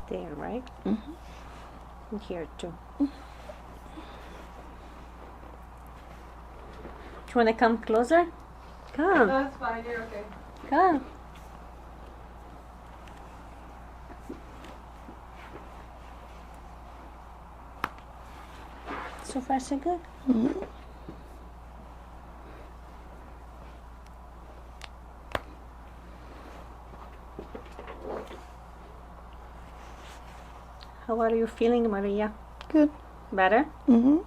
There, right? Mm-hmm. And here too. Mm-hmm. Do you want to come closer? Come. No, that's fine. You're okay. Come. So far, so good. Mm-hmm. How are you feeling, Maria? Good. Better? Mm-hmm.